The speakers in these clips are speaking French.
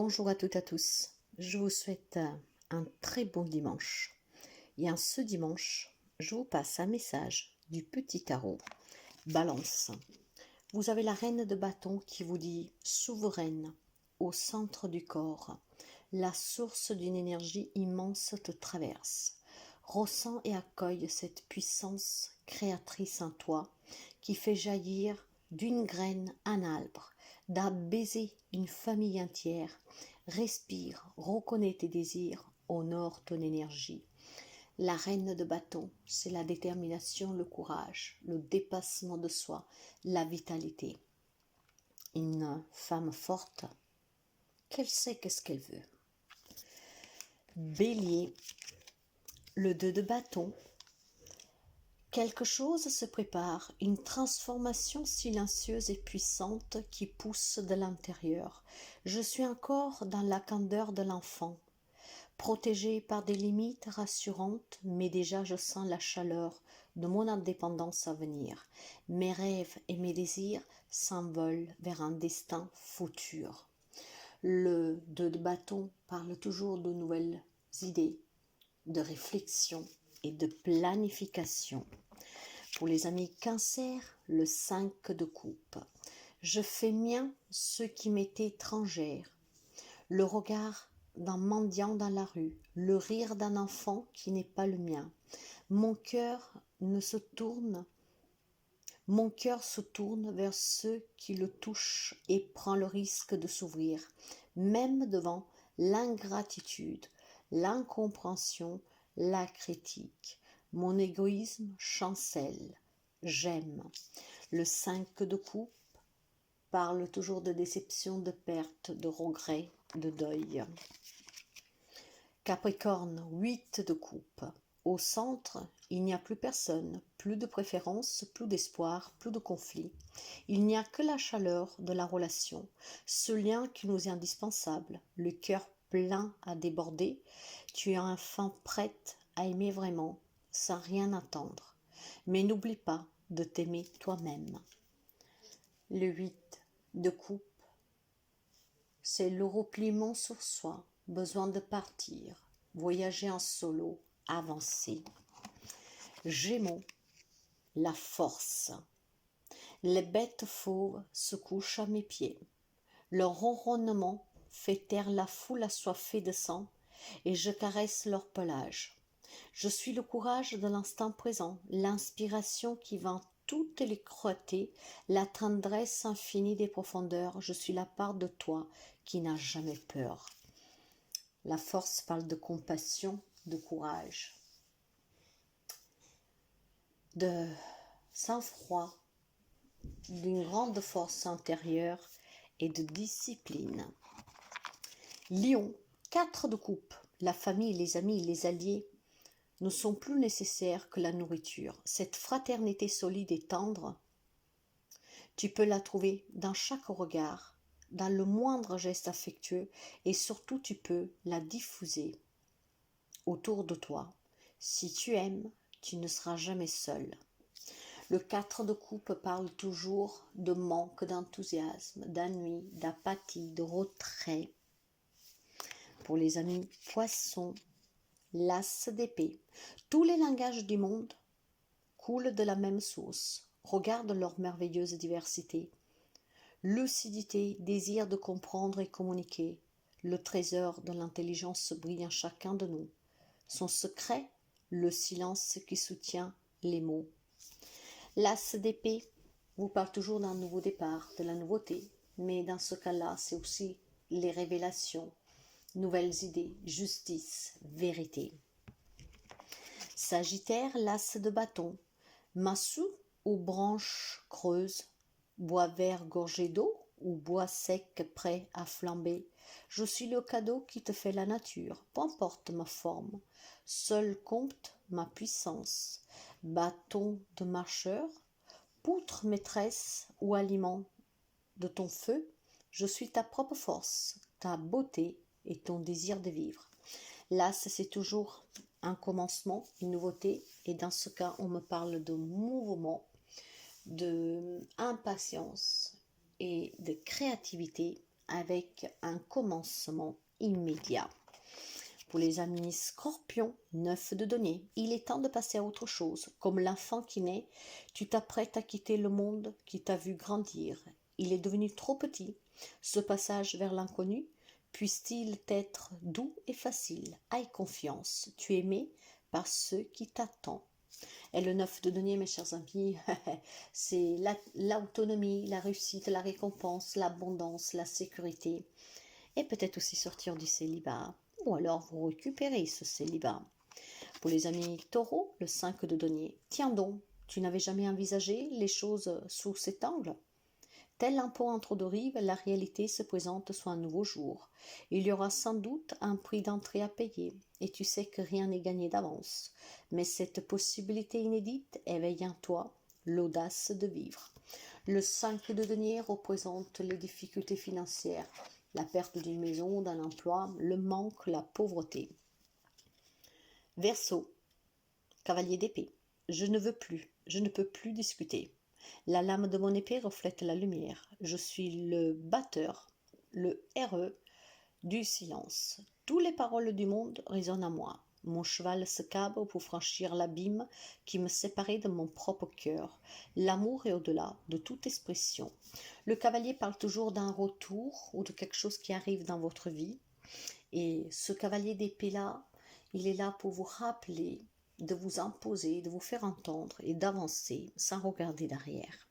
Bonjour à toutes et à tous, je vous souhaite un très bon dimanche. Et en ce dimanche, je vous passe un message du petit tarot. Balance, vous avez la reine de bâton qui vous dit souveraine, au centre du corps. La source d'une énergie immense te traverse. Ressens et accueille cette puissance créatrice en toi qui fait jaillir d'une graine un arbre, d'un baiser une famille entière. Respire, reconnais tes désirs, honore ton énergie. La reine de bâton, c'est la détermination, le courage, le dépassement de soi, la vitalité. Une femme forte, qu'elle sait qu'est-ce qu'elle veut. Bélier, le 2 de bâton. Quelque chose se prépare, une transformation silencieuse et puissante qui pousse de l'intérieur. Je suis encore dans la candeur de l'enfant, protégée par des limites rassurantes, mais déjà je sens la chaleur de mon indépendance à venir. Mes rêves et mes désirs s'envolent vers un destin futur. Le 2 de bâton parle toujours de nouvelles idées, de réflexion et de planification. Pour les amis cancer, le 5 de coupe. Je fais mien ce qui m'était étrangère. Le regard d'un mendiant dans la rue, le rire d'un enfant qui n'est pas le mien. Mon cœur se tourne vers ceux qui le touchent et prend le risque de s'ouvrir, même devant l'ingratitude, l'incompréhension, la critique. Mon égoïsme chancelle. J'aime. Le 5 de coupe parle toujours de déception, de perte, de regret, de deuil. Capricorne, 8 de coupe. Au centre, il n'y a plus personne, plus de préférence, plus d'espoir, plus de conflit. Il n'y a que la chaleur de la relation, ce lien qui nous est indispensable, le cœur plein à déborder. Tu es enfin prête à aimer vraiment, sans rien attendre. Mais n'oublie pas de t'aimer toi-même. Le 8 de coupe, c'est le repliement sur soi, besoin de partir, voyager en solo, avancer. Gémeaux, la force. Les bêtes fauves se couchent à mes pieds. Leur ronronnement fait taire la foule assoiffée de sang et je caresse leur pelage. Je suis le courage de l'instant présent, l'inspiration qui vint toutes les cruautés, la tendresse infinie des profondeurs. Je suis la part de toi qui n'a jamais peur. La force parle de compassion, de courage, de sang-froid, d'une grande force intérieure et de discipline. Lion, 4 de coupe. La famille, les amis, les alliés ne sont plus nécessaires que la nourriture. Cette fraternité solide et tendre, tu peux la trouver dans chaque regard, dans le moindre geste affectueux et surtout tu peux la diffuser autour de toi. Si tu aimes, tu ne seras jamais seul. Le 4 de coupe parle toujours de manque d'enthousiasme, d'ennui, d'apathie, de retrait. Pour les amis poissons, l'as d'épée. Tous les langages du monde coulent de la même source. Regarde leur merveilleuse diversité. Lucidité, désir de comprendre et communiquer. Le trésor de l'intelligence brille en chacun de nous. Son secret, le silence qui soutient les mots. L'as d'épée vous parle toujours d'un nouveau départ, de la nouveauté, mais dans ce cas-là, c'est aussi les révélations, nouvelles idées, justice, vérité. Sagittaire, l'as de bâton. Massue ou branche creuse, bois vert gorgé d'eau ou bois sec prêt à flamber. Je suis le cadeau qui te fait la nature, peu importe ma forme. Seul compte ma puissance. Bâton de marcheur, poutre maîtresse ou aliment de ton feu, je suis ta propre force, ta beauté et ton désir de vivre. L'as, c'est toujours un commencement, une nouveauté, et dans ce cas, on me parle de mouvement, de impatience et de créativité avec un commencement immédiat. Pour les amis Scorpions, 9 de denier, il est temps de passer à autre chose. Comme l'enfant qui naît, tu t'apprêtes à quitter le monde qui t'a vu grandir. Il est devenu trop petit. Ce passage vers l'inconnu puisse-t-il être doux et facile. Aie confiance, tu es aimé par ceux qui t'attendent. Et le 9 de denier, mes chers amis, c'est l'autonomie, la réussite, la récompense, l'abondance, la sécurité. Et peut-être aussi sortir du célibat. Ou alors vous récupérez ce célibat. Pour les amis taureaux, le 5 de denier. Tiens donc, tu n'avais jamais envisagé les choses sous cet angle? Tel un pont entre deux rives, la réalité se présente sous un nouveau jour. Il y aura sans doute un prix d'entrée à payer, et tu sais que rien n'est gagné d'avance. Mais cette possibilité inédite éveille en toi l'audace de vivre. Le 5 de denier représente les difficultés financières, la perte d'une maison, d'un emploi, le manque, la pauvreté. Verseau, cavalier d'épée. Je ne peux plus discuter. La lame de mon épée reflète la lumière. Je suis le batteur, le RE du silence. Toutes les paroles du monde résonnent à moi. Mon cheval se cabre pour franchir l'abîme qui me séparait de mon propre cœur. L'amour est au-delà de toute expression. Le cavalier parle toujours d'un retour ou de quelque chose qui arrive dans votre vie. Et ce cavalier d'épée-là, il est là pour vous rappeler, de vous imposer, de vous faire entendre et d'avancer sans regarder derrière.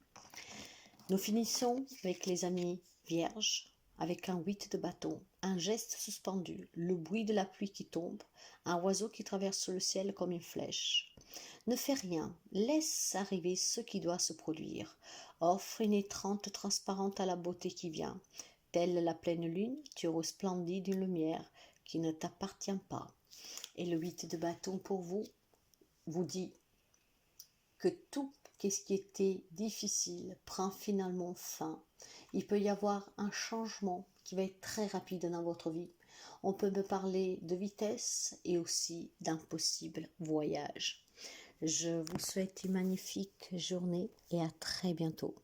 Nous finissons avec les amis vierges, avec un 8 de bâton, un geste suspendu, le bruit de la pluie qui tombe, un oiseau qui traverse le ciel comme une flèche. Ne fais rien, laisse arriver ce qui doit se produire. Offre une étreinte transparente à la beauté qui vient. Telle la pleine lune, tu resplendis d'une lumière qui ne t'appartient pas. Et le 8 de bâton pour vous dit que tout ce qui était difficile prend finalement fin. Il peut y avoir un changement qui va être très rapide dans votre vie. On peut me parler de vitesse et aussi d'un possible voyage. Je vous souhaite une magnifique journée et à très bientôt.